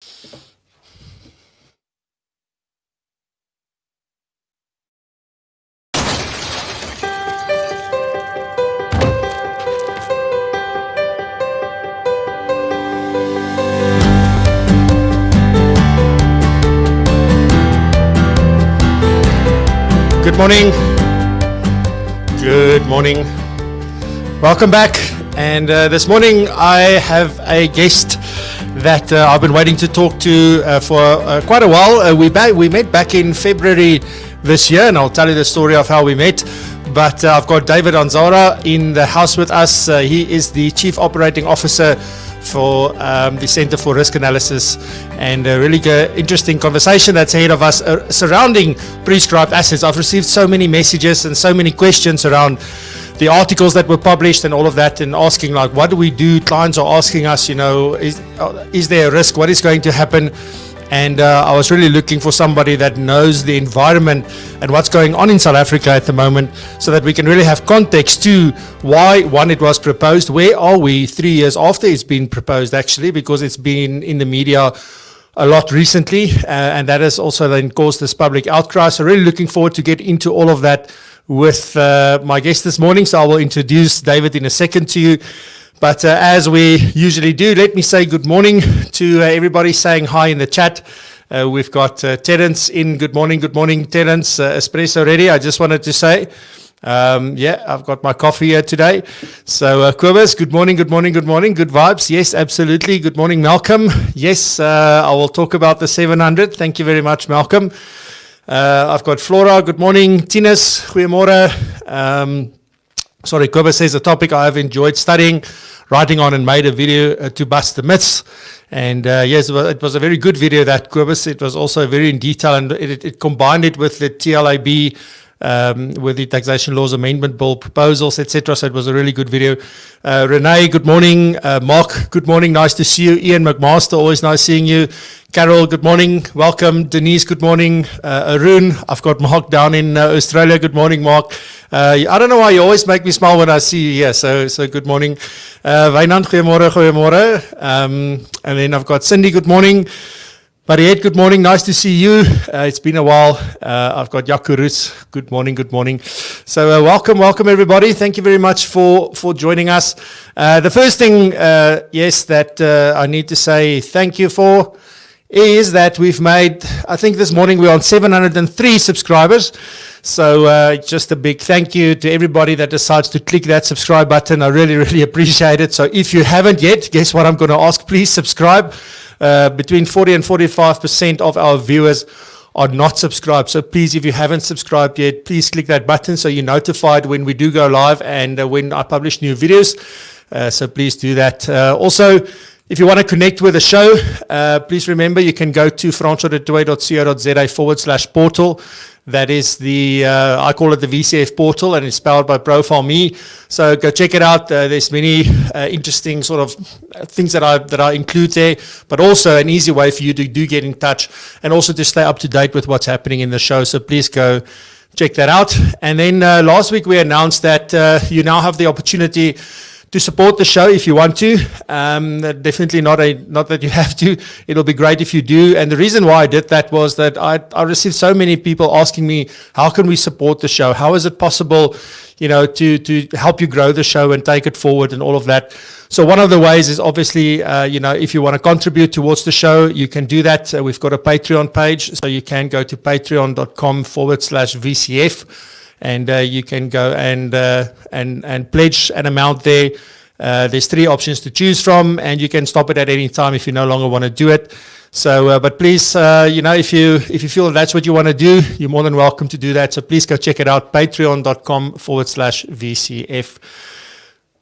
Good morning. Good morning. Welcome back. And this morning I have a guest that I've been waiting to talk to for quite a while. We met back in February this year, and I'll tell you the story of how we met. But I've got David Anzora in the house with us. He is the Chief Operating Officer for the Center for Risk Analysis, and a really interesting conversation that's ahead of us surrounding prescribed assets. I've received so many messages and so many questions around the articles that were published and all of that, and asking like, what do we do? Clients are asking us, is there a risk? What is going to happen? And I was really looking for somebody that knows the environment and what's going on in South Africa at the moment, so that we can really have context to why, one, it was proposed. Where are we 3 years after it's been proposed, actually, because it's been in the media a lot recently, and that has also then caused this public outcry. So really looking forward to get into all of that with my guest this morning. So I will introduce David in a second to you. But as we usually do, let me say good morning to everybody saying hi in the chat. We've got Terence in. Good morning, Terence. Espresso ready. I just wanted to say, I've got my coffee here today. So Kobus, good morning. Good vibes. Yes, absolutely. Good morning, Malcolm. Yes, I will talk about the 700. Thank you very much, Malcolm. I've got Flora. Good morning. Tinus, goeiemorgen. Kobus says a topic I have enjoyed studying, writing on, and made a video to bust the myths. And yes, it was a very good video, that, Kobus. It was also very in detail, and it combined it with the TLAB, with the Taxation Laws Amendment Bill proposals, etc. So it was a really good video. Renee, good morning. Mark, good morning. Nice to see you. Ian McMaster, always nice seeing you. Carol, good morning. Welcome. Denise, good morning. Arun, I've got Mark down in Australia. Good morning, Mark. I don't know why you always make me smile when I see you here. So good morning. Wynand, goeiemorgen. And then I've got Cindy, good morning. Mariette, good morning. Nice to see you. It's been a while. I've got Jaco, good morning. So welcome everybody. Thank you very much for joining us. The first thing, that I need to say thank you for is that we've made, I think this morning we're on 703 subscribers. So just a big thank you to everybody that decides to click that subscribe button. I really appreciate it. So if you haven't yet, guess what I'm going to ask? Please subscribe. Between 40 and 45% of our viewers are not subscribed. So please, if you haven't subscribed yet, please click that button so you're notified when we do go live and when I publish new videos. So please do that. Also, if you want to connect with the show, please remember you can go to francois.co.za/portal. That is I call it the VCF portal, and it's powered by Profile Me. So go check it out. There's many interesting sort of things that I include there, but also an easy way for you to get in touch and also to stay up to date with what's happening in the show. So please go check that out. And then last week we announced that you now have the opportunity to support the show if you want to. Definitely not that you have to. It'll be great if you do. And the reason why I did that was that I received so many people asking me, how can we support the show? How is it possible, to help you grow the show and take it forward and all of that? So one of the ways is obviously, if you want to contribute towards the show, you can do that. We've got a Patreon page, so you can go to patreon.com/VCF. And you can go and pledge an amount there. There's 3 options to choose from, and you can stop it at any time if you no longer want to do it. So, but please, if you feel that's what you want to do, you're more than welcome to do that. So please go check it out, patreon.com/VCF.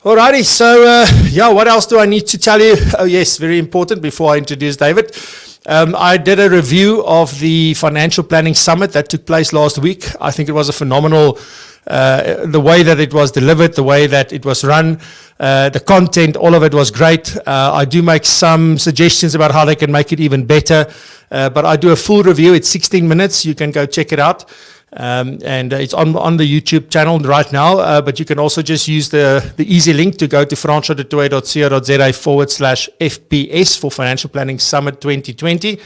Alrighty, so what else do I need to tell you? Oh yes, very important before I introduce David. I did a review of the Financial Planning Summit that took place last week. I think it was a phenomenal, the way that it was delivered, the way that it was run, the content, all of it was great. I do make some suggestions about how they can make it even better, but I do a full review. It's 16 minutes. You can go check it out. and it's on the YouTube channel right now, but you can also just use the easy link to go to francois.co.za/FPS for Financial Planning Summit 2020.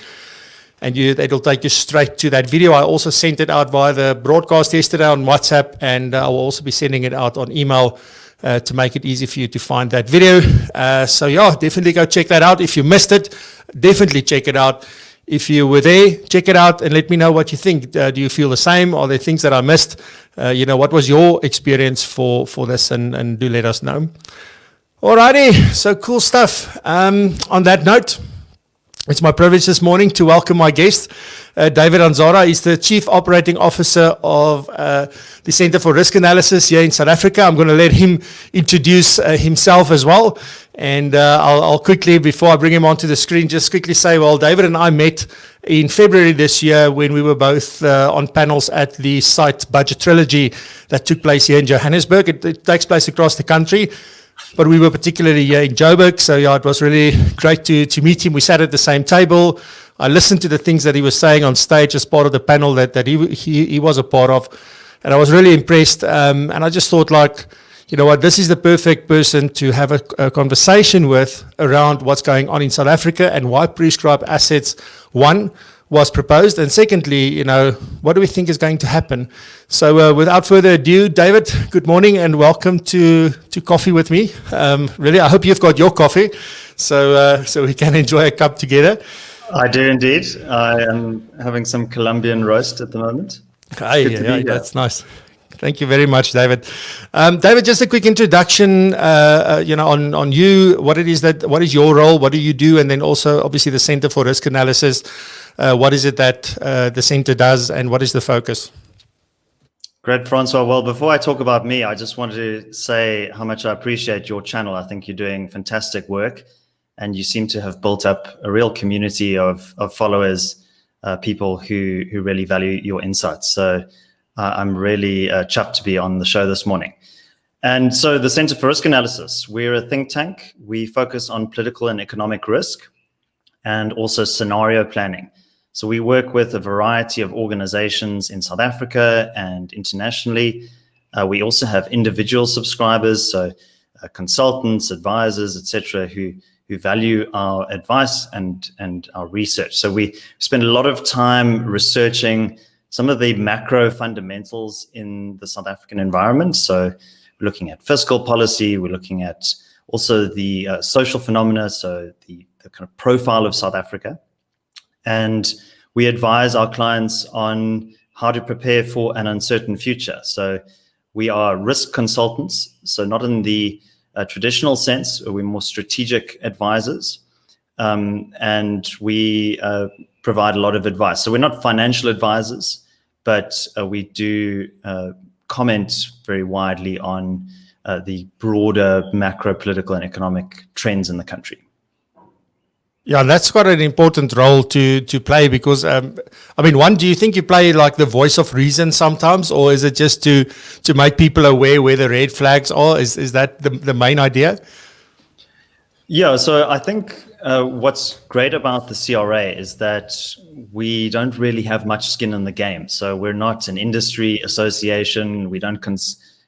And it'll take you straight to that video. I also sent it out via the broadcast yesterday on WhatsApp, and I will also be sending it out on email to make it easy for you to find that video. So yeah, definitely go check that out. If you missed it, definitely check it out. If you were there, check it out and let me know what you think. Do you feel the same? Are there things that I missed? What was your experience for this? And do let us know. Alrighty, so cool stuff. On that note, it's my privilege this morning to welcome my guest, David Anzora. He's the Chief Operating Officer of the Center for Risk Analysis here in South Africa. I'm going to let him introduce himself as well. And I'll quickly, before I bring him onto the screen, just quickly say, well, David and I met in February this year when we were both on panels at the site Budget Trilogy that took place here in Johannesburg. It takes place across the country, but we were particularly here in Joburg, so yeah, it was really great to meet him. We sat at the same table. I listened to the things that he was saying on stage as part of the panel that he was a part of, and I was really impressed. And I just thought, like, you know what, this is the perfect person to have a conversation with around what's going on in South Africa and why prescribed assets, one, was proposed, and secondly, what do we think is going to happen? So without further ado, David, good morning and welcome to Coffee with me. Really, I hope you've got your coffee so we can enjoy a cup together. I do indeed. I am having some Colombian roast at the moment. Yeah, that's nice. Thank you very much, David. David, just a quick introduction, on you, what is your role, what do you do, and then also obviously the Center for Risk Analysis. What is it that the center does, and what is the focus? Great, Francois. Well, before I talk about me, I just wanted to say how much I appreciate your channel. I think you're doing fantastic work, and you seem to have built up a real community of followers, people who really value your insights. So I'm really chuffed to be on the show this morning. And so the Center for Risk Analysis, we're a think tank. We focus on political and economic risk and also scenario planning. So we work with a variety of organizations in South Africa and internationally. We also have individual subscribers, so consultants, advisors, etc., who value our advice and our research. So we spend a lot of time researching some of the macro fundamentals in the South African environment. So we're looking at fiscal policy, we're looking at also the social phenomena, so the kind of profile of South Africa. And we advise our clients on how to prepare for an uncertain future. So we are risk consultants, so not in the traditional sense, we're more strategic advisors, and we provide a lot of advice. So we're not financial advisors, but we do comment very widely on the broader macro political and economic trends in the country. Yeah, that's quite an important role to play because, one, do you think you play like the voice of reason sometimes, or is it just to make people aware where the red flags are? Is that the main idea? Yeah, so I think what's great about the CRA is that we don't really have much skin in the game. So we're not an industry association. We don't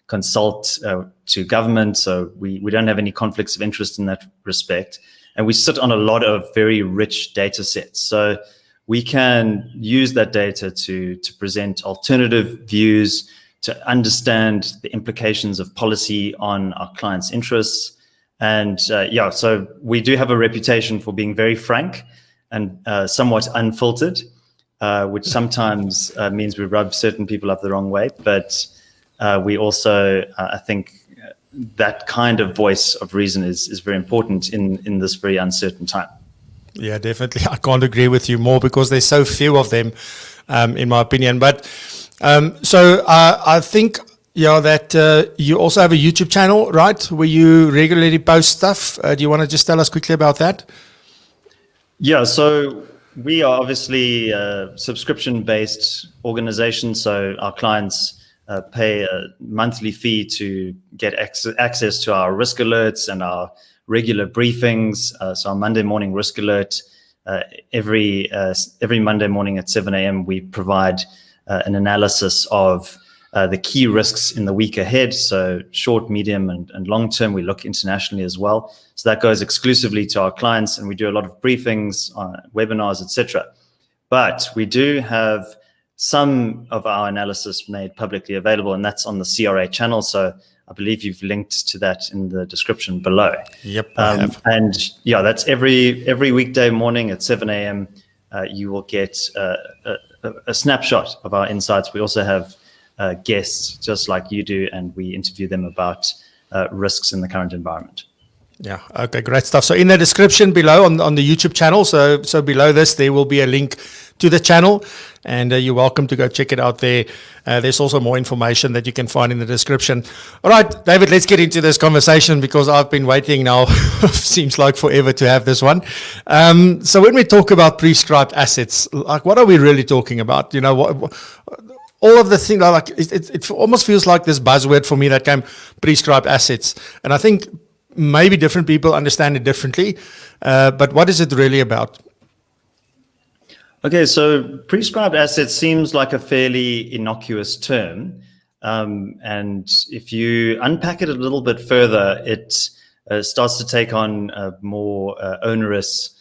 consult to government. So we don't have any conflicts of interest in that respect. And we sit on a lot of very rich data sets. So we can use that data to present alternative views, to understand the implications of policy on our clients' interests. And so we do have a reputation for being very frank and somewhat unfiltered, which sometimes means we rub certain people up the wrong way. But we also, I think, that kind of voice of reason is very important in this very uncertain time. Yeah, definitely. I can't agree with you more because there's so few of them, in my opinion. But so I think that you also have a YouTube channel, right, where you regularly post stuff. Do you want to just tell us quickly about that? Yeah, so we are obviously a subscription-based organization, so our clients pay a monthly fee to get access to our risk alerts and our regular briefings. So our Monday morning risk alert, every Monday morning at 7 a.m. we provide an analysis of the key risks in the week ahead. So short, medium, and long term. We look internationally as well. So that goes exclusively to our clients, and we do a lot of briefings, webinars, etc. But we do have some of our analysis made publicly available, and that's on the CRA channel. So I believe you've linked to that in the description below. Yep, I have. And yeah, that's every weekday morning at 7 a.m. You will get a snapshot of our insights. We also have guests just like you do, and we interview them about risks in the current environment. Yeah. Okay. Great stuff. So in the description below on the YouTube channel, so below this there will be a link to the channel, and you're welcome to go check it out there. There's also more information that you can find in the description. All right, David, let's get into this conversation because I've been waiting now. Seems like forever to have this one. So when we talk about prescribed assets, like what are we really talking about? You know, all of the things, like it almost feels like this buzzword for me that came prescribed assets, and I think maybe different people understand it differently, but what is it really about? Okay, so prescribed assets seems like a fairly innocuous term. And if you unpack it a little bit further, it starts to take on more onerous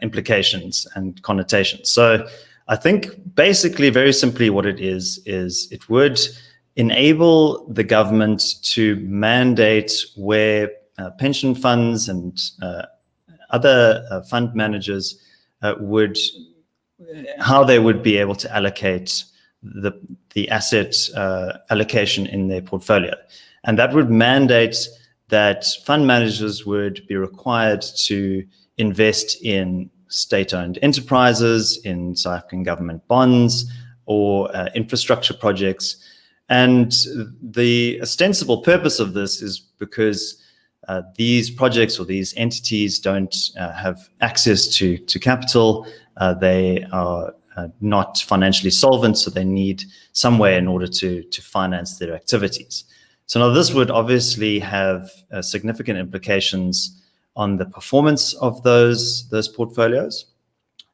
implications and connotations. So I think basically, very simply, what it is it would enable the government to mandate where pension funds and other fund managers how they would be able to allocate the asset allocation in their portfolio. And that would mandate that fund managers would be required to invest in state-owned enterprises, in South African government bonds, or infrastructure projects. And the ostensible purpose of this is because these projects or these entities don't have access to capital. They are not financially solvent, so they need some way in order to finance their activities. So now this would obviously have significant implications on the performance of those portfolios.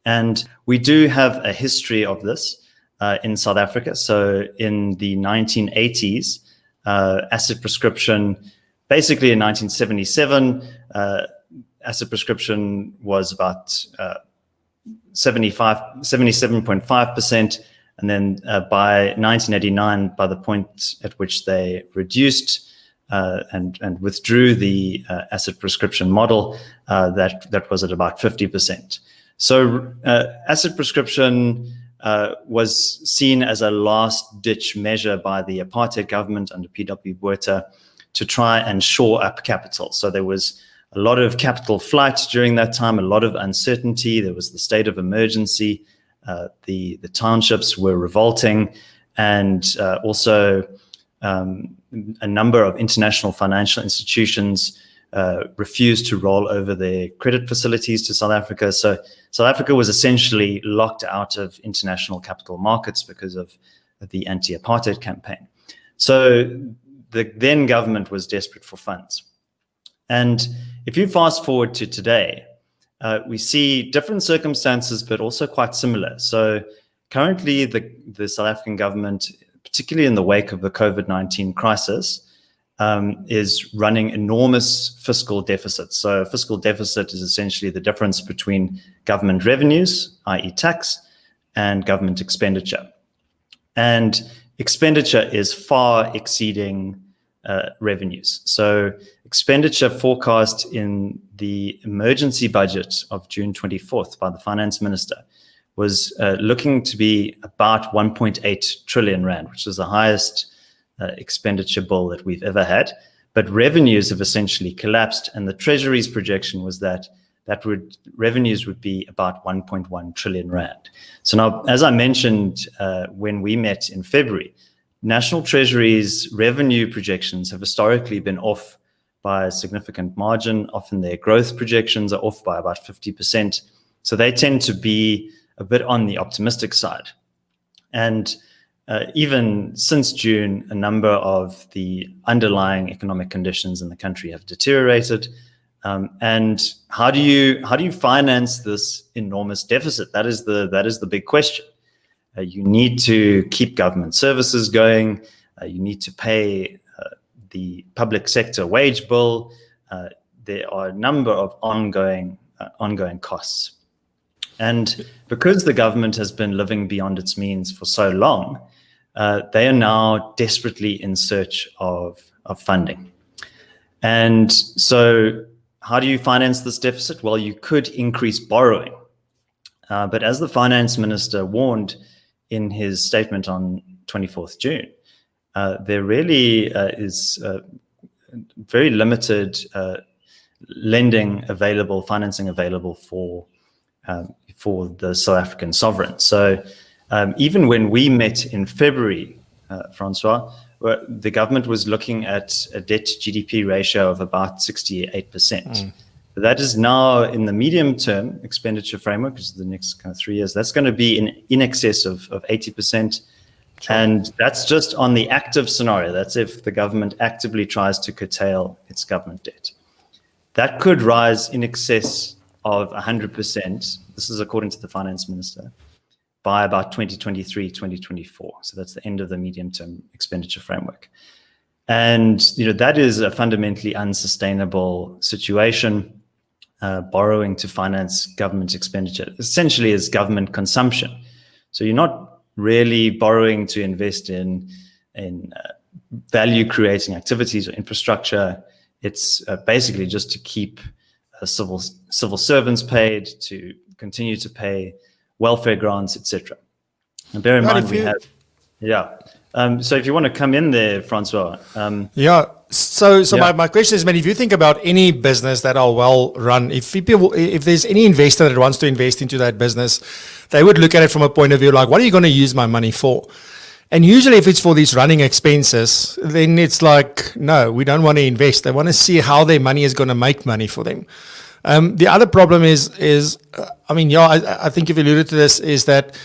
And we do have a history of this in South Africa. So in the 1980s, asset prescription, basically in 1977, asset prescription was about 77.5%. And then by 1989, by the point at which they reduced and withdrew the asset prescription model, that was at about 50%. So asset prescription was seen as a last-ditch measure by the apartheid government under P.W. Botha to try and shore up capital. So there was a lot of capital flight during that time, a lot of uncertainty. There was the state of emergency. The townships were revolting, and also a number of international financial institutions refused to roll over their credit facilities to South Africa. So South Africa was essentially locked out of international capital markets because of the anti-apartheid campaign. So the then government was desperate for funds. And if you fast forward to today, we see different circumstances, but also quite similar. So currently, the South African government, particularly in the wake of the COVID-19 crisis, is running enormous fiscal deficits. So a fiscal deficit is essentially the difference between government revenues, i.e. tax, and government expenditure. And expenditure is far exceeding revenues. So expenditure forecast in the emergency budget of June 24th by the finance minister was looking to be about 1.8 trillion rand, which is the highest expenditure bill that we've ever had. But revenues have essentially collapsed, and the Treasury's projection was that revenues would be about 1.1 trillion rand. So now, as I mentioned when we met in February, National Treasury's revenue projections have historically been off by a significant margin. Often their growth projections are off by about 50%. So they tend to be a bit on the optimistic side. And even since June, a number of the underlying economic conditions in the country have deteriorated. And how do you finance this enormous deficit? That is the big question. You need to keep government services going. You need to pay the public sector wage bill. There are a number of ongoing costs. And because the government has been living beyond its means for so long, they are now desperately in search of funding. And so how do you finance this deficit? Well, you could increase borrowing. But as the finance minister warned in his statement on 24th June, there really is very limited financing available for the South African sovereign. So even when we met in February, Francois, the government was looking at a debt to GDP ratio of about 68%. That is now in the medium term expenditure framework, which is the next kind of 3 years, that's going to be in excess of 80%. Sure. And that's just on the active scenario. That's if the government actively tries to curtail its government debt. That could rise in excess of 100%. This is according to the finance minister, by about 2023, 2024. So that's the end of the medium-term expenditure framework. And that is a fundamentally unsustainable situation. Borrowing to finance government expenditure essentially is government consumption. So you're not really borrowing to invest in value-creating activities or infrastructure. It's basically just to keep civil servants paid, to continue to pay welfare grants, etc. And bear in mind so if you want to come in there, Francois. My question is, man, if you think about any business that are well run, if there's any investor that wants to invest into that business, they would look at it from a point of view like, what are you going to use my money for? And usually if it's for these running expenses, then it's like, no, we don't want to invest. They want to see how their money is going to make money for them. The other problem is I think you've alluded to this, is that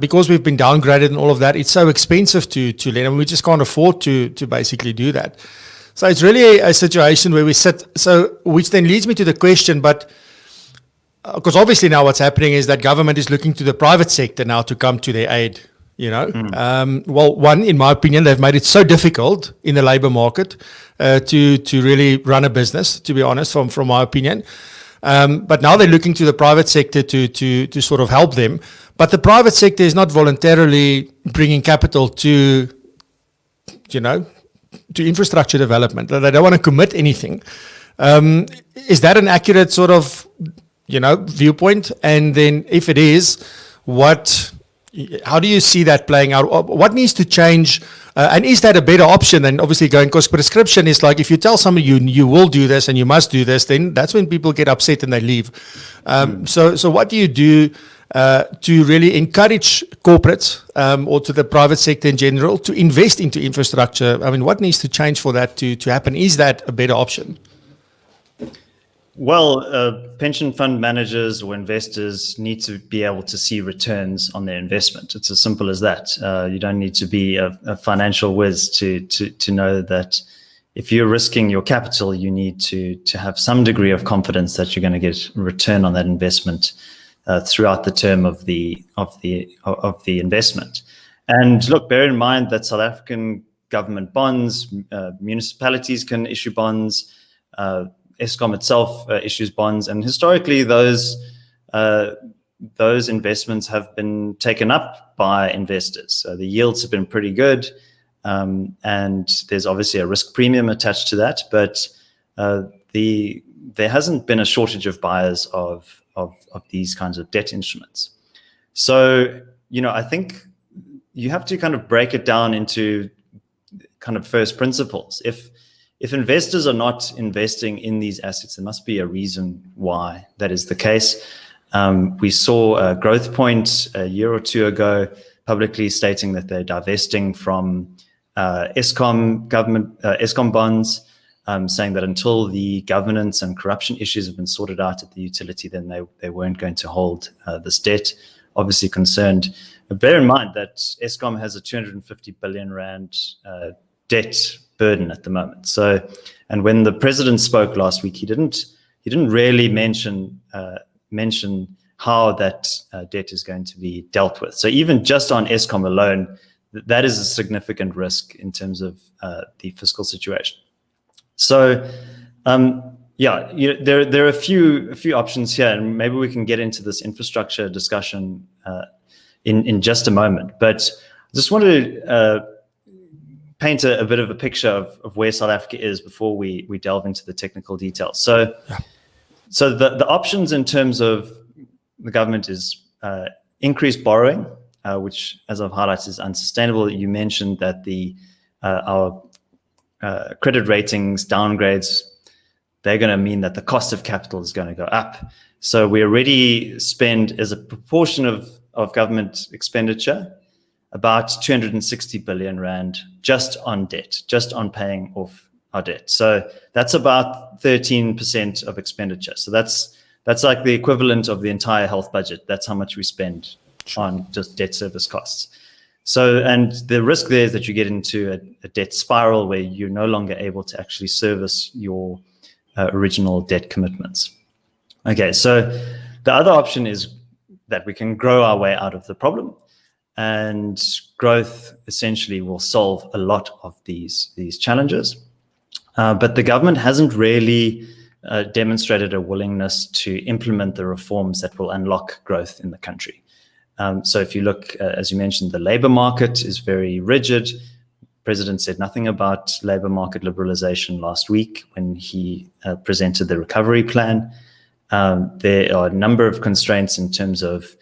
because we've been downgraded and all of that, it's so expensive to lend, and we just can't afford to basically do that. So it's really a situation where we sit. So which then leads me to the question, but because obviously now what's happening is that government is looking to the private sector now to come to their aid. Well, one, in my opinion, they've made it so difficult in the labor market to really run a business, to be honest, from my opinion. But now they're looking to the private sector to sort of help them. But the private sector is not voluntarily bringing capital to infrastructure development. They don't want to commit anything. Is that an accurate sort of, viewpoint? And then if it is, how do you see that playing out? What needs to change? And is that a better option than obviously going? Because prescription is like, if you tell somebody you will do this and you must do this, then that's when people get upset and they leave. So what do you do to really encourage corporates or to the private sector in general to invest into infrastructure? I mean, what needs to change for that to happen? Is that a better option? Well, pension fund managers or investors need to be able to see returns on their investment. It's as simple as that. You don't need to be a financial whiz to know that if you're risking your capital, you need to have some degree of confidence that you're going to get a return on that investment throughout the term of the investment. And look, bear in mind that South African government bonds, municipalities can issue bonds. Eskom itself issues bonds, and historically those investments have been taken up by investors. So the yields have been pretty good, and there's obviously a risk premium attached to that. But there hasn't been a shortage of buyers of these kinds of debt instruments. So I think you have to kind of break it down into kind of first principles. If investors are not investing in these assets, there must be a reason why that is the case. We saw Growth Point a year or two ago publicly stating that they're divesting from Eskom bonds, saying that until the governance and corruption issues have been sorted out at the utility, then they weren't going to hold this debt. Obviously concerned. But bear in mind that Eskom has a 250 billion rand debt burden at the moment. So, and when the president spoke last week, he didn't really mention how that debt is going to be dealt with. So even just on Eskom alone, that is a significant risk in terms of the fiscal situation. So there are a few options here, and maybe we can get into this infrastructure discussion in just a moment. But I just wanted to paint a bit of a picture of where South Africa is before we delve into the technical details. So the options in terms of the government is increased borrowing, which, as I've highlighted, is unsustainable. You mentioned that our credit ratings downgrades, they're going to mean that the cost of capital is going to go up. So we already spend, as a proportion of government expenditure, about 260 billion rand just on debt, just on paying off our debt. So that's about 13% of expenditure. So that's like the equivalent of the entire health budget. That's how much we spend on just debt service costs. So, and the risk there is that you get into a debt spiral where you're no longer able to actually service your original debt commitments. Okay, so the other option is that we can grow our way out of the problem, and growth essentially will solve a lot of these challenges. But the government hasn't really demonstrated a willingness to implement the reforms that will unlock growth in the country. So if you look, as you mentioned, the labor market is very rigid. The President said nothing about labor market liberalization last week when he presented the recovery plan. There are a number of constraints in terms of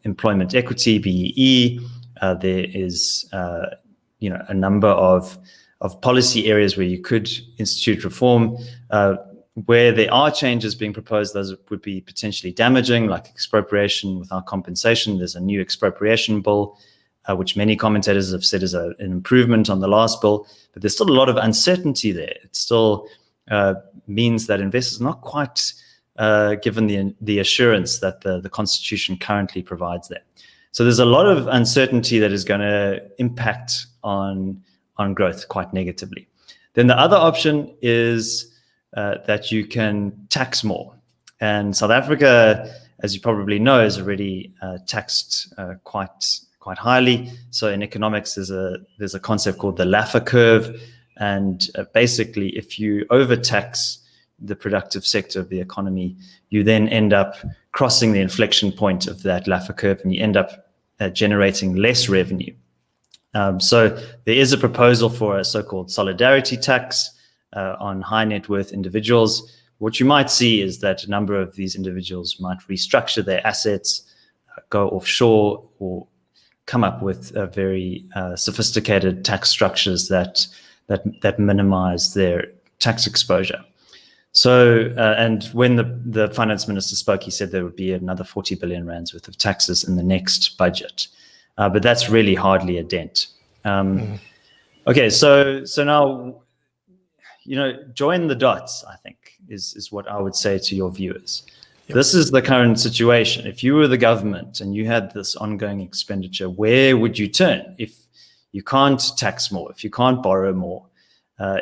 employment equity, BEE. There is a number of policy areas where you could institute reform. Where there are changes being proposed, those would be potentially damaging, like expropriation without compensation. There's a new expropriation bill, which many commentators have said is an improvement on the last bill, but there's still a lot of uncertainty there. It still means that investors are not quite given the assurance that the Constitution currently provides them. So there's a lot of uncertainty that is going to impact on growth quite negatively. Then the other option is that you can tax more. And South Africa, as you probably know, is already taxed quite highly. So in economics, there's a concept called the Laffer curve. And basically, if you overtax the productive sector of the economy, you then end up crossing the inflection point of that Laffer curve, and you end up generating less revenue. So there is a proposal for a so-called solidarity tax on high net worth individuals. What you might see is that a number of these individuals might restructure their assets, go offshore, or come up with very sophisticated tax structures that minimize their tax exposure. So, and when the finance minister spoke, he said there would be another 40 billion rands worth of taxes in the next budget. But that's really hardly a dent. Okay, so now, join the dots, I think, is what I would say to your viewers. Yep. This is the current situation. If you were the government and you had this ongoing expenditure, where would you turn? If you can't tax more, if you can't borrow more,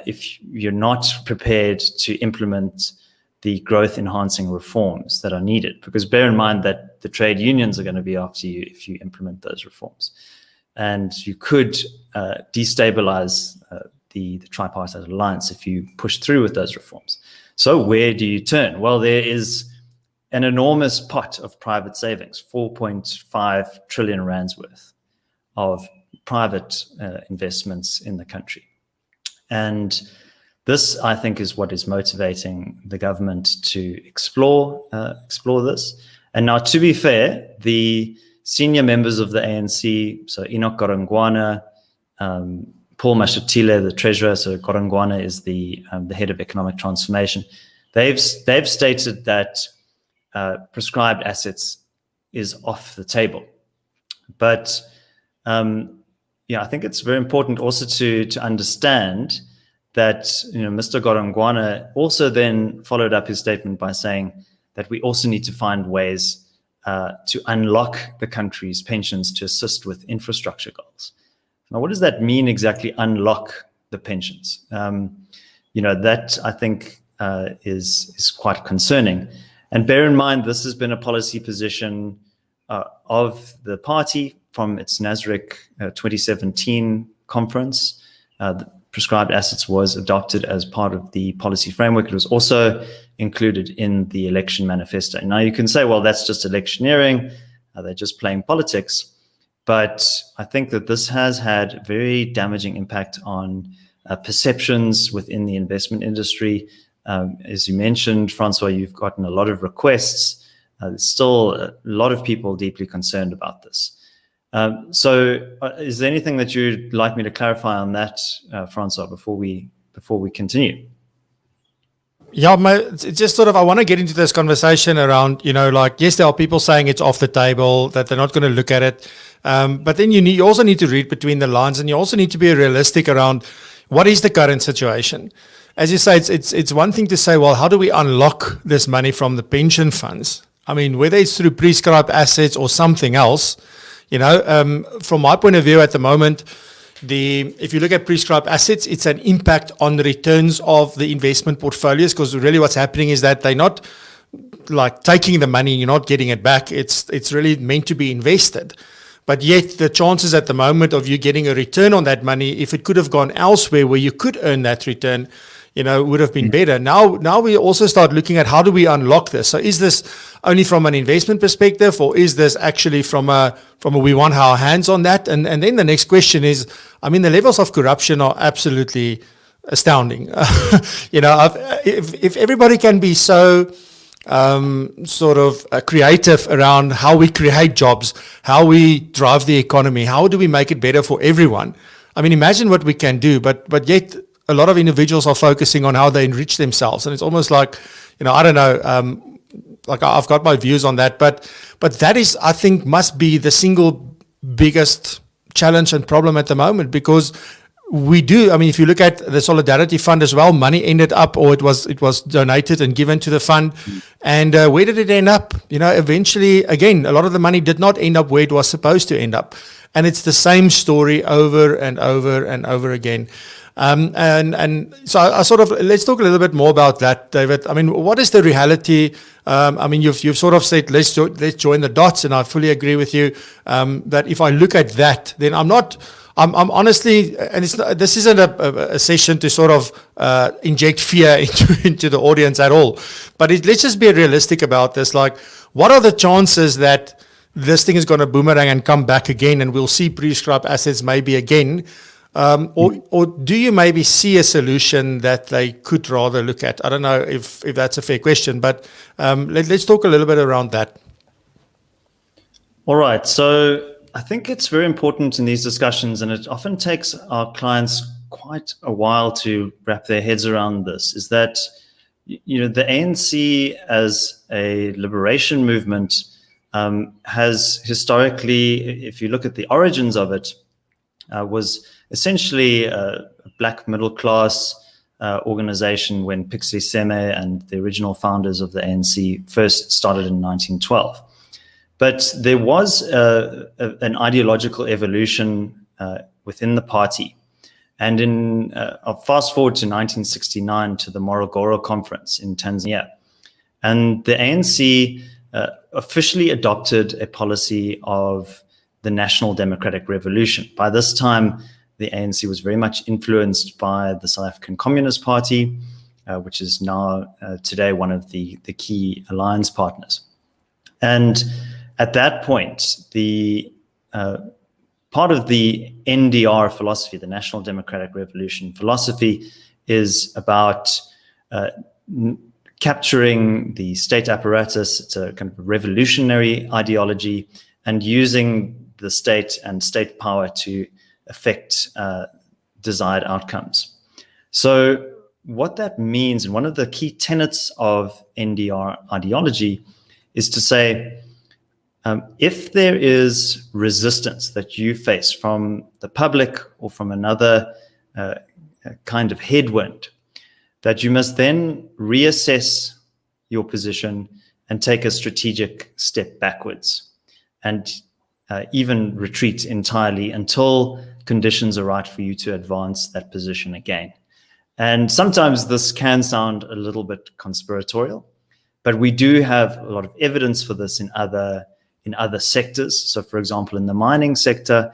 if you're not prepared to implement the growth-enhancing reforms that are needed, because bear in mind that the trade unions are going to be after you if you implement those reforms. And you could destabilize the tripartite alliance if you push through with those reforms. So where do you turn? Well, there is an enormous pot of private savings, 4.5 trillion rands worth of private investments in the country. And this, I think, is what is motivating the government to explore this. And now, to be fair, the senior members of the ANC, so Enoch Godongwana, Paul Mashatile, the treasurer, so Godongwana is the head of economic transformation, they've stated that prescribed assets is off the table. But I think it's very important also to understand that Mr. Godongwana also then followed up his statement by saying that we also need to find ways to unlock the country's pensions to assist with infrastructure goals. Now, what does that mean exactly, unlock the pensions? That I think is quite concerning. And bear in mind, this has been a policy position of the party from its Nasrec 2017 conference. The prescribed assets was adopted as part of the policy framework. It was also included in the election manifesto. Now you can say, well, that's just electioneering. They're just playing politics. But I think that this has had very damaging impact on perceptions within the investment industry. As you mentioned, Francois, you've gotten a lot of requests. There's still a lot of people deeply concerned about this. So is there anything that you'd like me to clarify on that, Francois, before we continue? Yeah, it's just sort of, I want to get into this conversation around, yes, there are people saying it's off the table, that they're not going to look at it. But then you also need to read between the lines, and you also need to be realistic around what is the current situation. As you say, it's one thing to say, well, how do we unlock this money from the pension funds? I mean, whether it's through prescribed assets or something else, from my point of view at the moment, if you look at prescribed assets, it's an impact on the returns of the investment portfolios, because really what's happening is that they're not like taking the money, you're not getting it back. It's really meant to be invested. But yet the chances at the moment of you getting a return on that money, if it could have gone elsewhere where you could earn that return, would have been better. Now we also start looking at how do we unlock this. So is this only from an investment perspective, or is this actually from a we want our hands on that? And then the next question is, I mean, the levels of corruption are absolutely astounding. If everybody can be so creative around how we create jobs, how we drive the economy, how do we make it better for everyone? I mean, imagine what we can do, but yet a lot of individuals are focusing on how they enrich themselves. And it's almost like, I don't know, like I've got my views on that, but that is, I think, must be the single biggest challenge and problem at the moment, because we do. I mean, if you look at the Solidarity Fund as well, money ended up, or it was donated and given to the fund. And where did it end up? Eventually, again, a lot of the money did not end up where it was supposed to end up. And it's the same story over and over and over again. And so I sort of, let's talk a little bit more about that, David. I mean, what is the reality? I mean, you've sort of said, let's join the dots, and I fully agree with you, that if I look at that, then I'm honestly, and this isn't a session to sort of inject fear into the audience at all, but let's just be realistic about this. Like, what are the chances that this thing is going to boomerang and come back again, and we'll see prescribed assets maybe again? Or do you maybe see a solution that they could rather look at? I don't know if that's a fair question, but let's talk a little bit around that. All right. So I think it's very important in these discussions, and it often takes our clients quite a while to wrap their heads around this, is that, the ANC as a liberation movement has historically, if you look at the origins of it, was essentially a black middle class organization when Pixley Seme and the original founders of the ANC first started in 1912. But there was an ideological evolution within the party. And I'll fast forward to 1969 to the Morogoro Conference in Tanzania. And the ANC officially adopted a policy of the National Democratic Revolution. By this time, the ANC was very much influenced by the South African Communist Party, which is now today one of the key alliance partners. And at that point, the part of the NDR philosophy, the National Democratic Revolution philosophy, is about capturing the state apparatus. It's a kind of revolutionary ideology, and using the state and state power to affect desired outcomes. So what that means, and one of the key tenets of NDR ideology, is to say, if there is resistance that you face from the public or from another kind of headwind, that you must then reassess your position and take a strategic step backwards, and even retreat entirely until conditions are right for you to advance that position again. And sometimes this can sound a little bit conspiratorial, But we do have a lot of evidence for this in other sectors. So, for example, in the mining sector,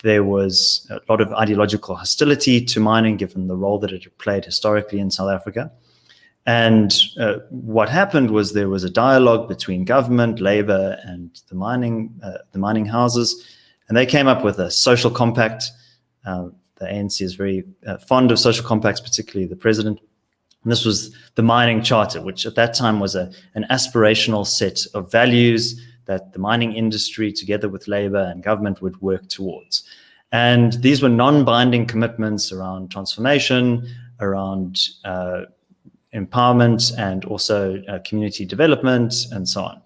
there was a lot of ideological hostility to mining, given the role that it had played historically in South Africa. And what happened was there was a dialogue between government, labor, and the mining houses, and they came up with a social compact. The ANC is very fond of social compacts, particularly the president. And this was the mining charter, which at that time was an aspirational set of values that the mining industry, together with labor and government, would work towards. And these were non-binding commitments around transformation, around empowerment, and also community development, and so on.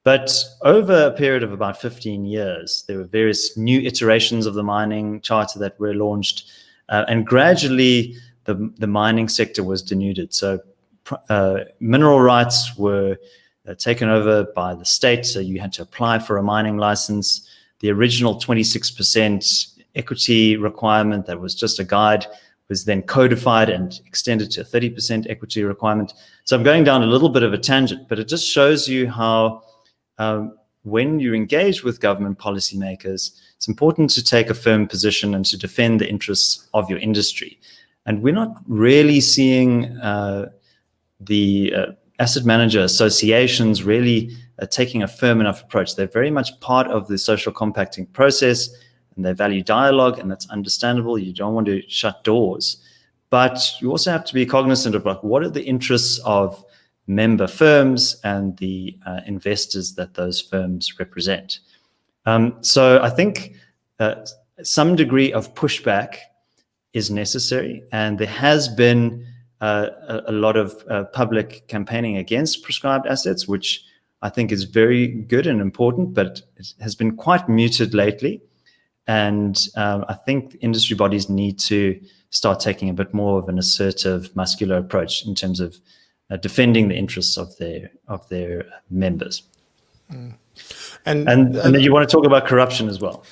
But over a period of about 15 years, there were various new iterations of the mining charter that were launched, and gradually the mining sector was denuded. So mineral rights were taken over by the state, so you had to apply for a mining license. The original 26% equity requirement that was just a guide was then codified and extended to a 30% equity requirement. So I'm going down a little bit of a tangent, but it just shows you how when you engage with government policymakers, it's important to take a firm position and to defend the interests of your industry. And we're not really seeing the asset manager associations really taking a firm enough approach. They're very much part of the social compacting process, and they value dialogue, and that's understandable. You don't want to shut doors, but you also have to be cognizant of like, what are the interests of member firms and the investors that those firms represent. So I think some degree of pushback is necessary, and there has been a lot of public campaigning against prescribed assets, which I think is very good and important, but it has been quite muted lately. And I think industry bodies need to start taking a bit more of an assertive, muscular approach in terms of defending the interests of their members. Mm. And then you want to talk about corruption as well.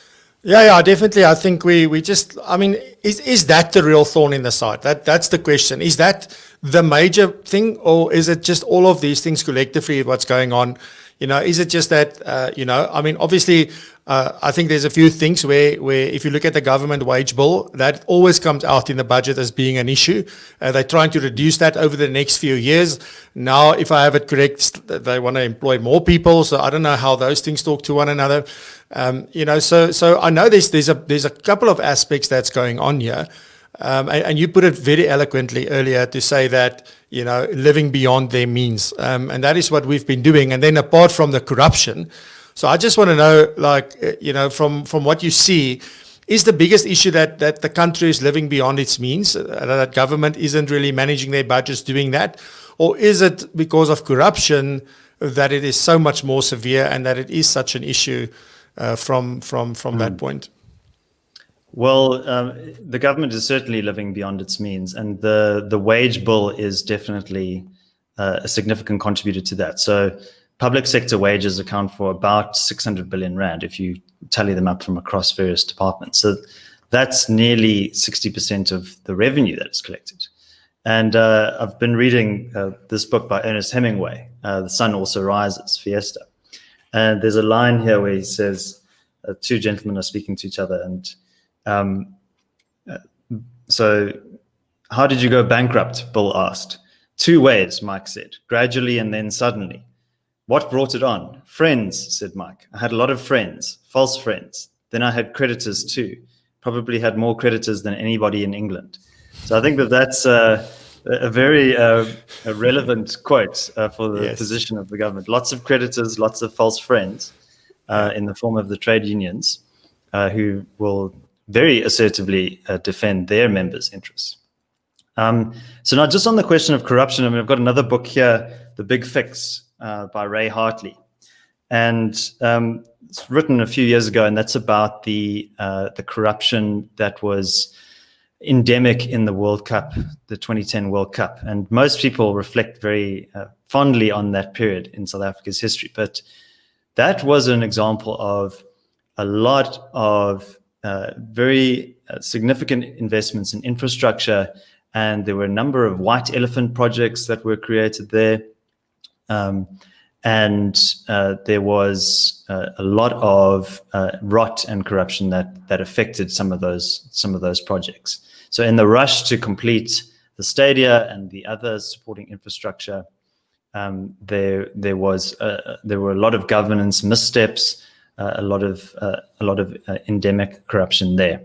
Yeah, definitely. I think we just, I mean, is that the real thorn in the side? That's the question. Is that the major thing, or is it just all of these things collectively, what's going on? Is it just that, I mean, obviously, I think there's a few things where if you look at the government wage bill, that always comes out in the budget as being an issue. They're trying to reduce that over the next few years. Now, if I have it correct, they want to employ more people. So I don't know how those things talk to one another. So I know there's a couple of aspects that's going on here. And you put it very eloquently earlier to say that, living beyond their means. And that is what we've been doing. And then apart from the corruption, so I just want to know, from what you see, is the biggest issue that the country is living beyond its means, that government isn't really managing their budgets doing that? Or is it because of corruption that it is so much more severe and that it is such an issue from that point? Well, the government is certainly living beyond its means, and the wage bill is definitely a significant contributor to that. So public sector wages account for about 600 billion rand if you tally them up from across various departments. So that's nearly 60% of the revenue that is collected. And I've been reading this book by Ernest Hemingway, The Sun Also Rises, Fiesta. And there's a line here where he says, two gentlemen are speaking to each other, and so how did you go bankrupt? Bill asked. 2 ways, Mike said, gradually and then suddenly. What brought it on? Friends, said Mike. I had a lot of friends, false friends. Then I had creditors too. Probably had more creditors than anybody in England. So I think that's a very relevant quote for the position of the government. Lots of creditors, lots of false friends in the form of the trade unions who will very assertively defend their members' interests. So now just on the question of corruption, I mean, I've got another book here, The Big Fix by Ray Hartley. And it's written a few years ago, and that's about the corruption that was endemic in the World Cup, the 2010 World Cup. And most people reflect very fondly on that period in South Africa's history. But that was an example of a lot of very significant investments in infrastructure, and there were a number of white elephant projects that were created there. There was a lot of rot and corruption that affected some of those projects. So in the rush to complete the stadia and the other supporting infrastructure, there were a lot of governance missteps, a lot of endemic corruption there.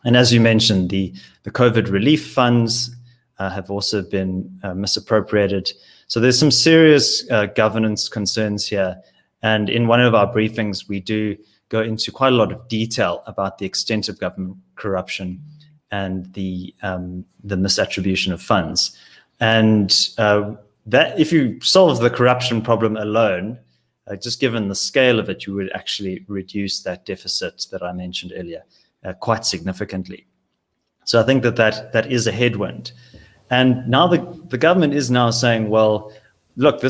And as you mentioned, the COVID relief funds have also been misappropriated. So there's some serious governance concerns here. And in one of our briefings, we do go into quite a lot of detail about the extent of government corruption and the misattribution of funds. And that if you solve the corruption problem alone, just given the scale of it, you would actually reduce that deficit that I mentioned earlier quite significantly. So I think that is a headwind. And now the government is now saying, well, look,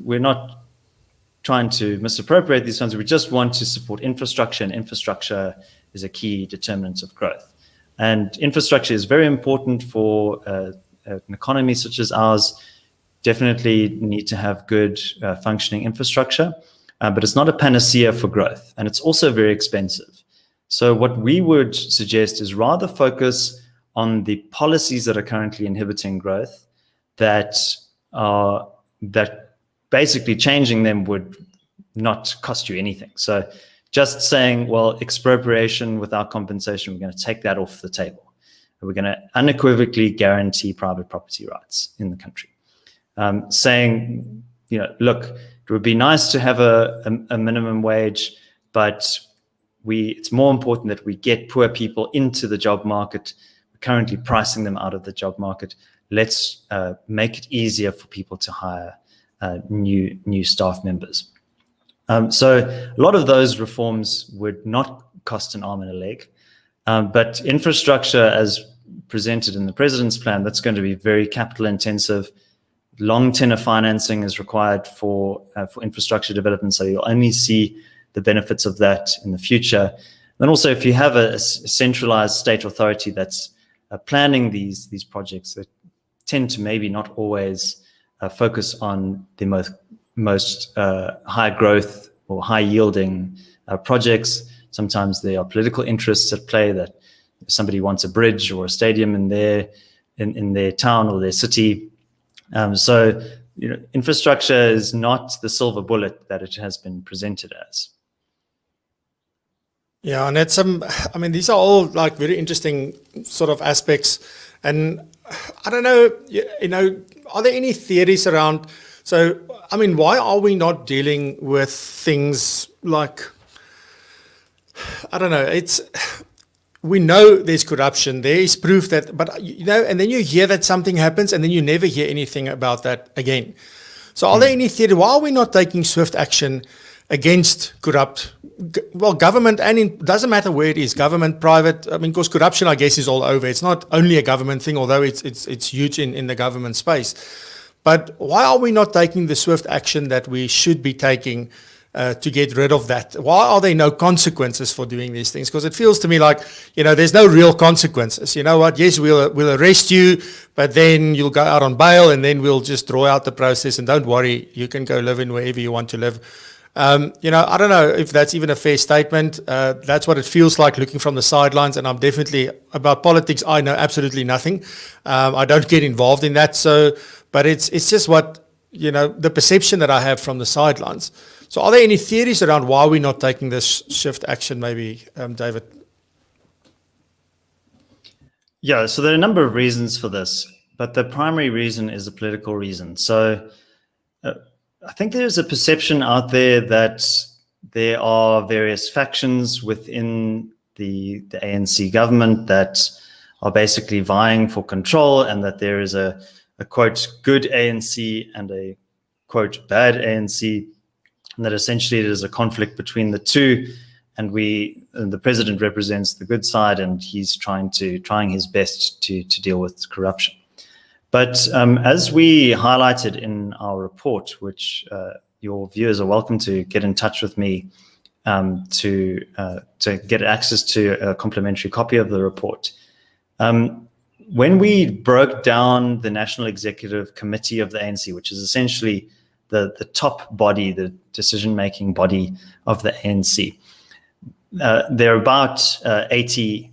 we're not trying to misappropriate these funds. We just want to support infrastructure, and infrastructure is a key determinant of growth. And infrastructure is very important for an economy such as ours. Definitely need to have good functioning infrastructure, but it's not a panacea for growth, and it's also very expensive. So what we would suggest is rather focus on the policies that are currently inhibiting growth, that basically changing them would not cost you anything. So just saying, well, expropriation without compensation, we're going to take that off the table. We're going to unequivocally guarantee private property rights in the country. Saying, look, it would be nice to have a minimum wage, but it's more important that we get poor people into the job market. We're currently pricing them out of the job market. Let's make it easier for people to hire new staff members. So a lot of those reforms would not cost an arm and a leg, but infrastructure as presented in the president's plan, that's going to be very capital intensive. Long tenor financing is required for infrastructure development, so you'll only see the benefits of that in the future. Then also, if you have a centralized state authority that's planning these projects, that tend to maybe not always focus on the most high growth or high yielding projects. Sometimes there are political interests at play, that somebody wants a bridge or a stadium in their town or their city. So infrastructure is not the silver bullet that it has been presented as. Yeah, and these are all like very interesting sort of aspects. And I don't know, are there any theories around? So, why are we not dealing with things like, I don't know, we know there's corruption, there is proof that, but and then you hear that something happens and then you never hear anything about that again. So are there any theory, why are we not taking swift action against corrupt, government, and it doesn't matter where it is, government, private, because corruption, I guess, is all over. It's not only a government thing, although it's huge in the government space. But why are we not taking the swift action that we should be taking to get rid of that? Why are there no consequences for doing these things? Because it feels to me like, there's no real consequences. You know what? Yes, we'll arrest you, but then you'll go out on bail, and then we'll just draw out the process. And don't worry, you can go live in wherever you want to live. I don't know if that's even a fair statement. That's what it feels like looking from the sidelines. And I'm definitely, about politics, I know absolutely nothing. I don't get involved in that. But it's just what, the perception that I have from the sidelines. So are there any theories around why we're not taking this shift action, maybe, David? Yeah, so there are a number of reasons for this, but the primary reason is a political reason. So I think there's a perception out there that there are various factions within the ANC government that are basically vying for control, and that there is a quote, good ANC and a quote, bad ANC, and that essentially it is a conflict between the two, and the president represents the good side, and he's trying his best to deal with corruption. But as we highlighted in our report, which your viewers are welcome to get in touch with me to get access to a complimentary copy of the report. When we broke down the National Executive Committee of the ANC, which is essentially the top body, the decision-making body of the ANC. There are about 80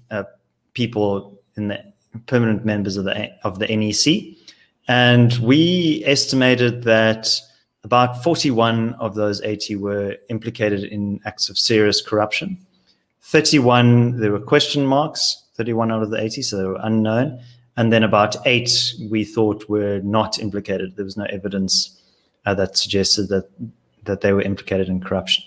people in the permanent members of the NEC, and we estimated that about 41 of those 80 were implicated in acts of serious corruption. 31, there were question marks, 31 out of the 80, so they were unknown. And then about 8 we thought were not implicated. There was no evidence that suggested that they were implicated in corruption.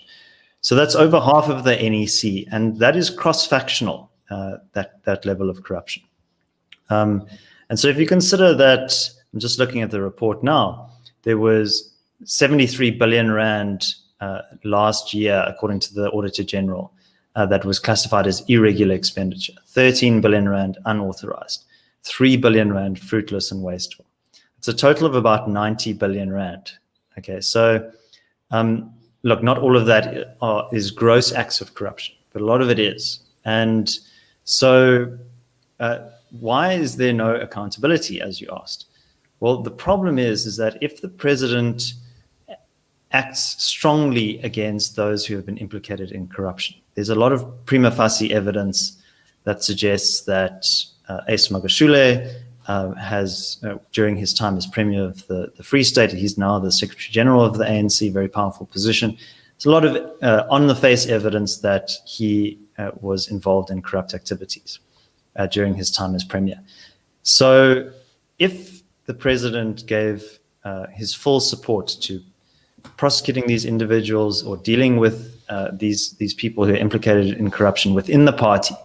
So that's over half of the NEC, and that is cross-factional, that level of corruption. And so if you consider that, I'm just looking at the report now, there was 73 billion rand last year, according to the Auditor General, that was classified as irregular expenditure, 13 billion rand unauthorized, 3 billion rand fruitless and wasteful. It's a total of about 90 billion rand. Okay, so look, not all of that is gross acts of corruption, but a lot of it is. And so why is there no accountability, as you asked? Well, the problem is that if the president acts strongly against those who have been implicated in corruption, there's a lot of prima facie evidence that suggests that Ace Magashule has, during his time as Premier of the Free State, he's now the Secretary General of the ANC, very powerful position. There's a lot of on-the-face evidence that he was involved in corrupt activities during his time as Premier. So if the president gave his full support to prosecuting these individuals or dealing with these people who are implicated in corruption within the party,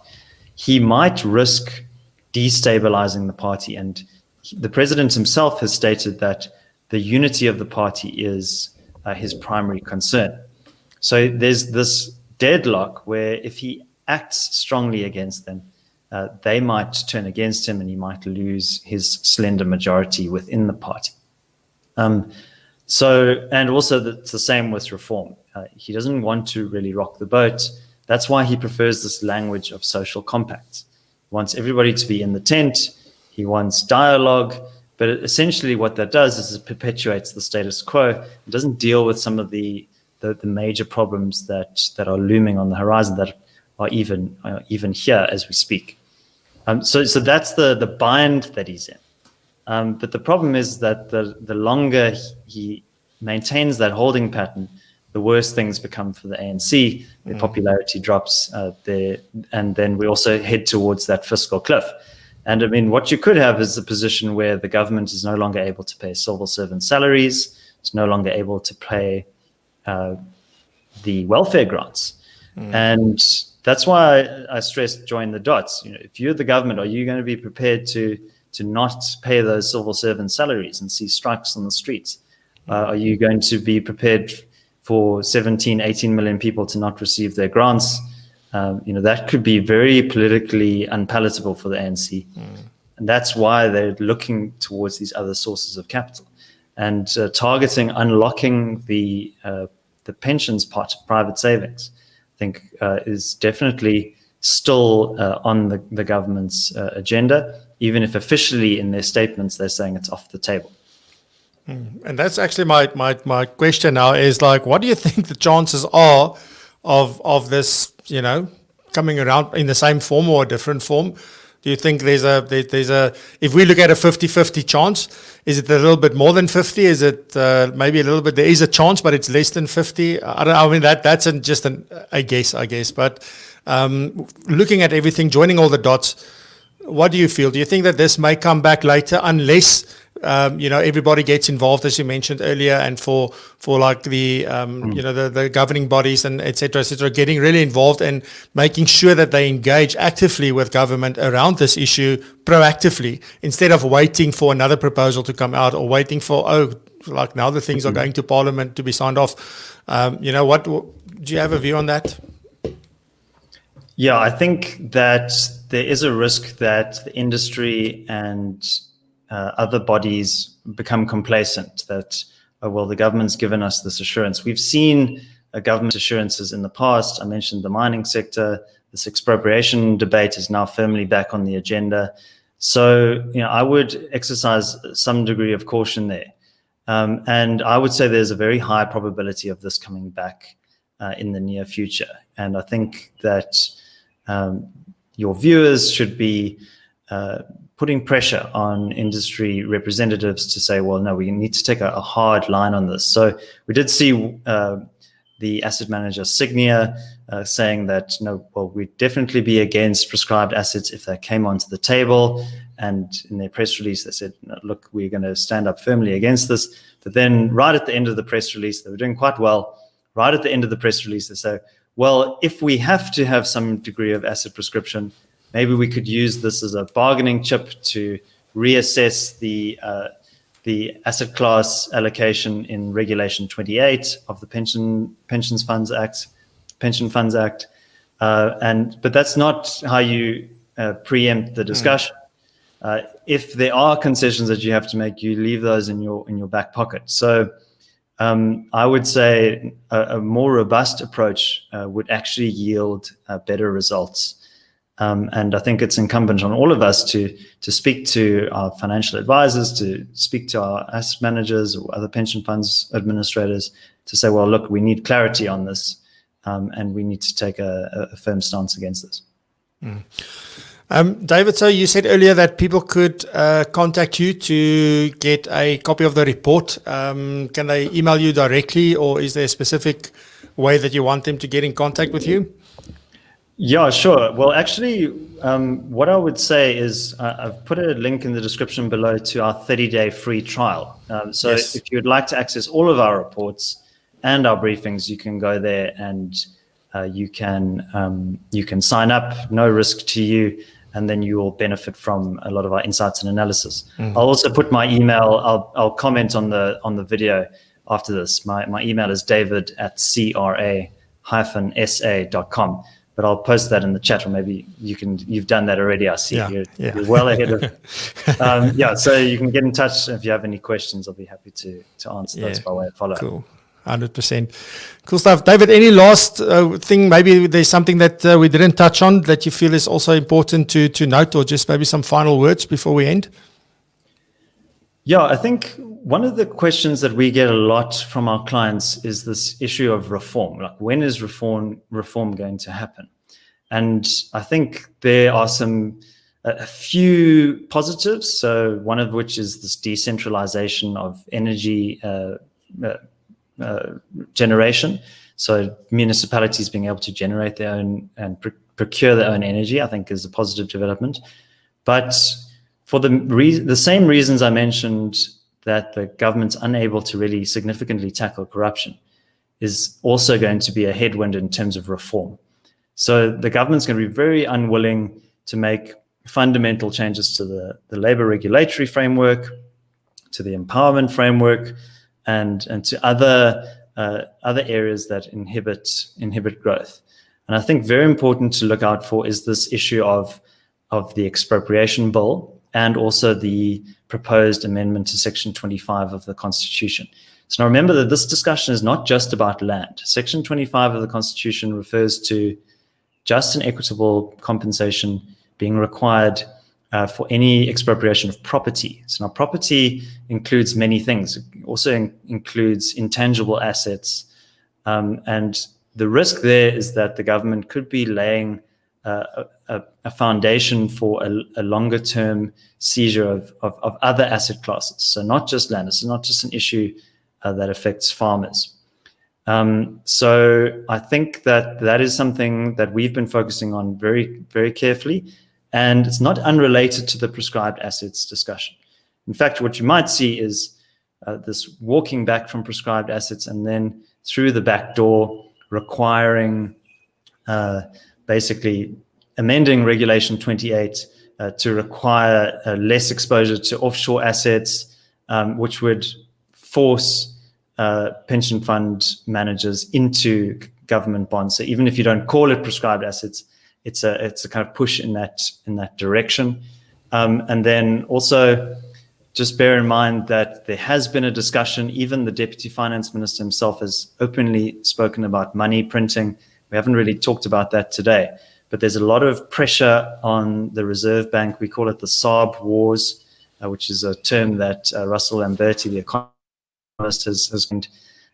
he might risk destabilizing the party. And the president himself has stated that the unity of the party is his primary concern. So there's this deadlock where if he acts strongly against them, they might turn against him and he might lose his slender majority within the party. And also it's the same with reform. He doesn't want to really rock the boat. That's why he prefers this language of social compacts. He wants everybody to be in the tent. He wants dialogue. But essentially what that does is it perpetuates the status quo. It doesn't deal with some of the major problems that are looming on the horizon that are even here as we speak. So that's the bind that he's in. But the problem is that the longer he maintains that holding pattern, the worse things become for the ANC. Their popularity drops there, and then we also head towards that fiscal cliff. And I mean, what you could have is a position where the government is no longer able to pay civil servant salaries, it's no longer able to pay the welfare grants. And that's why I stressed join the dots. You know, if you're the government, are you going to be prepared to not pay those civil servant salaries and see strikes on the streets? Are you going to be prepared for 17, 18 million people to not receive their grants? That could be very politically unpalatable for the ANC. And that's why they're looking towards these other sources of capital and targeting unlocking the pensions part of private savings, I think is definitely still on the government's agenda, even if officially in their statements they're saying it's off the table. And that's actually my question now is like, what do you think the chances are of this, coming around in the same form or a different form? Do you think there's a if we look at a 50-50 chance, is it a little bit more than 50? Is it maybe a little bit, there is a chance, but it's less than 50? I don't know. I mean, that's just a guess, I guess. But looking at everything, joining all the dots, what do you feel? Do you think that this may come back later unless everybody gets involved, as you mentioned earlier, and for like the the governing bodies and et cetera, getting really involved and making sure that they engage actively with government around this issue proactively, instead of waiting for another proposal to come out or waiting for, like now the things are going to Parliament to be signed off. What do you have a view on that? Yeah, I think that there is a risk that the industry and other bodies become complacent that, the government's given us this assurance. We've seen government assurances in the past. I mentioned the mining sector. This expropriation debate is now firmly back on the agenda. So, I would exercise some degree of caution there. And I would say there's a very high probability of this coming back in the near future. And I think that your viewers should be putting pressure on industry representatives to say, well, no, we need to take a hard line on this. So we did see the asset manager Signia saying that, no, well, we'd definitely be against prescribed assets if they came onto the table. And in their press release, they said, no, look, we're going to stand up firmly against this. But then right at the end of the press release, they were doing quite well. Right at the end of the press release, they say, well, if we have to have some degree of asset prescription, maybe we could use this as a bargaining chip to reassess the asset class allocation in Regulation 28 of the Pension Funds Act. But that's not how you preempt the discussion. If there are concessions that you have to make, you leave those in your back pocket. So I would say a more robust approach would actually yield better results. And I think it's incumbent on all of us to speak to our financial advisors, to speak to our asset managers or other pension funds administrators to say, well, look, we need clarity on this, and we need to take a firm stance against this. David, so you said earlier that people could contact you to get a copy of the report. Can they email you directly, or is there a specific way that you want them to get in contact with you? Yeah, sure. Well, actually, what I would say is I've put a link in the description below to our 30-day free trial. So Yes. If you would like to access all of our reports and our briefings, you can go there and you can sign up, no risk to you, and then you will benefit from a lot of our insights and analysis. I'll also put my email. I'll comment on the video after this. My email is david@cra-sa.com. But I'll post that in the chat, or maybe you've done that already. I see you're well ahead of so you can get in touch if you have any questions. I'll be happy to answer those by way of follow-up. Cool. 100%. Cool stuff. David, any last thing, maybe there's something that we didn't touch on that you feel is also important to note, or just maybe some final words before we end? Yeah, I think one of the questions that we get a lot from our clients is this issue of reform. Like, when is reform going to happen? And I think there are a few positives. So one of which is this decentralization of energy generation. So municipalities being able to generate their own and procure their own energy, I think, is a positive development. But for the same reasons I mentioned, that the government's unable to really significantly tackle corruption, is also going to be a headwind in terms of reform. So the government's going to be very unwilling to make fundamental changes to the labor regulatory framework, to the empowerment framework, and to other areas that inhibit growth. And I think very important to look out for is this issue of the expropriation bill, and also the proposed amendment to Section 25 of the Constitution. So now remember that this discussion is not just about land. Section 25 of the Constitution refers to just and equitable compensation being required for any expropriation of property. So now property includes many things. It also includes intangible assets. And the risk there is that the government could be laying a foundation for a longer term seizure of other asset classes. So not just land. It's not just an issue that affects farmers. So I think that is something that we've been focusing on very, very carefully. And it's not unrelated to the prescribed assets discussion. In fact, what you might see is this walking back from prescribed assets and then through the back door requiring basically amending Regulation 28 to require less exposure to offshore assets, which would force pension fund managers into government bonds. So even if you don't call it prescribed assets, it's a kind of push in that direction. And then also just bear in mind that there has been a discussion. Even the Deputy Finance Minister himself has openly spoken about money printing. We haven't really talked about that today, but there's a lot of pressure on the Reserve Bank. We call it the SARB wars, which is a term that Russell Lamberti, the economist, has.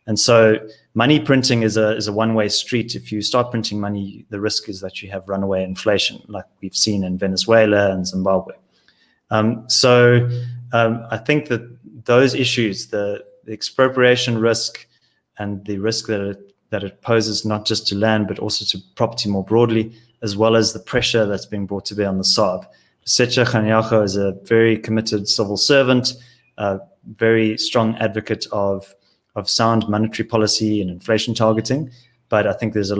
And so money printing is a one-way street. If you start printing money, the risk is that you have runaway inflation, like we've seen in Venezuela and Zimbabwe. I think that those issues, the expropriation risk and the risk that it poses not just to land, but also to property more broadly, as well as the pressure that's being brought to bear on the SARB. Setcha Kganyago is a very committed civil servant, a very strong advocate of sound monetary policy and inflation targeting. But I think he's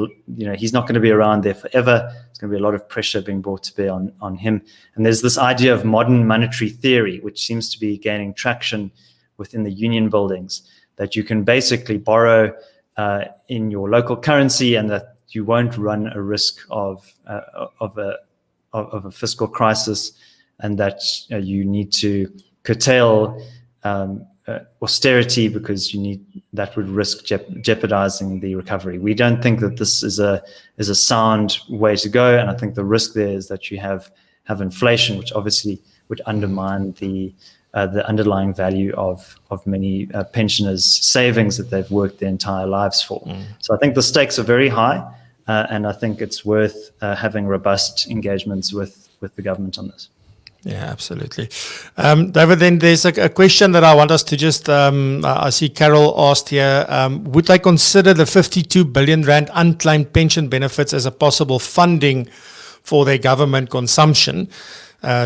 not going to be around there forever. There's going to be a lot of pressure being brought to bear on him. And there's this idea of modern monetary theory, which seems to be gaining traction within the union buildings, that you can basically borrow in your local currency and that you won't run a risk of a fiscal crisis, and that you need to curtail austerity because that would risk jeopardizing the recovery. We don't think that this is a sound way to go, and I think the risk there is that you have inflation, which obviously would undermine the underlying value of many pensioners' savings that they've worked their entire lives for. So I think the stakes are very high, and I think it's worth having robust engagements with the government on this. Yeah, absolutely. David, then there's a question that I want us to just, I see Carol asked here, would they consider the 52 billion rand unclaimed pension benefits as a possible funding for their government consumption?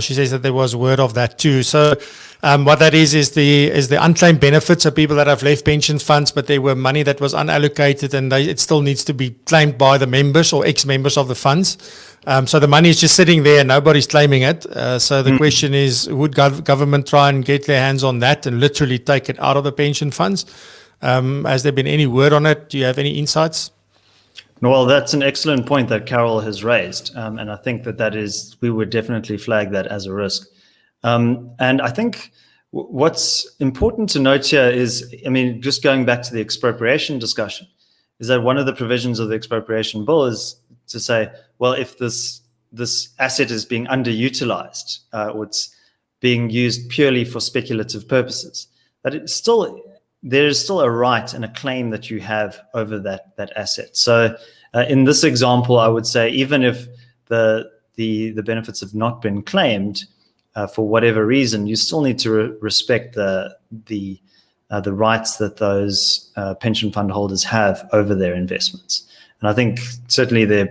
She says that there was word of that too. So what that is the unclaimed benefits of people that have left pension funds, but there were money that was unallocated and it still needs to be claimed by the members or ex-members of the funds. So the money is just sitting there and nobody's claiming it. So the question is, would government try and get their hands on that and literally take it out of the pension funds? Has there been any word on it? Do you have any insights? Well, that's an excellent point that Carol has raised. And I think we would definitely flag that as a risk. And I think what's important to note here is, just going back to the expropriation discussion, is that one of the provisions of the expropriation bill is to say, well, if this asset is being underutilized, or it's being used purely for speculative purposes, that there is still a right and a claim that you have over that asset. So in this example, I would say even if the benefits have not been claimed for whatever reason, you still need to respect the rights that those pension fund holders have over their investments. And I think certainly there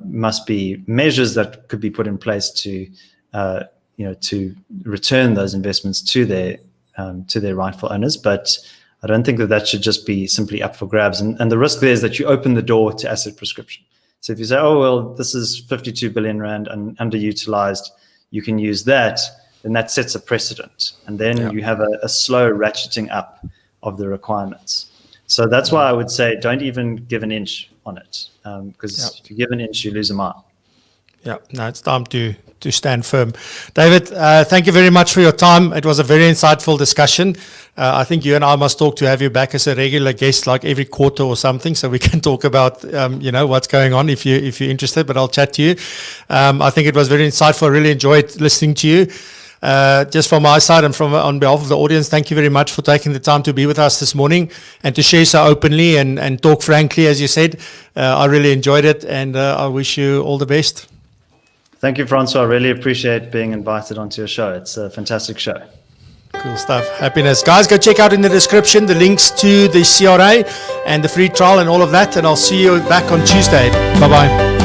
must be measures that could be put in place to return those investments to their rightful owners. But I don't think that should just be simply up for grabs. And the risk there is that you open the door to asset prescription. So if you say, oh, well, this is 52 billion rand and underutilized, you can use that, then that sets a precedent. And then you have a slow ratcheting up of the requirements. So that's why I would say don't even give an inch on it, because if you give an inch, you lose a mile. Yeah, no, it's time to stand firm. David, thank you very much for your time. It was a very insightful discussion. I think you and I must talk to have you back as a regular guest, like every quarter or something, so we can talk about what's going on if you're interested. But I'll chat to you. I think it was very insightful. I really enjoyed listening to you. Just from my side and on behalf of the audience, thank you very much for taking the time to be with us this morning and to share so openly and talk frankly, as you said. I really enjoyed it, and I wish you all the best. Thank you, Francois. I really appreciate being invited onto your show. It's a fantastic show. Cool stuff. Happiness. Guys, go check out in the description the links to the CRA and the free trial and all of that, and I'll see you back on Tuesday. Bye-bye.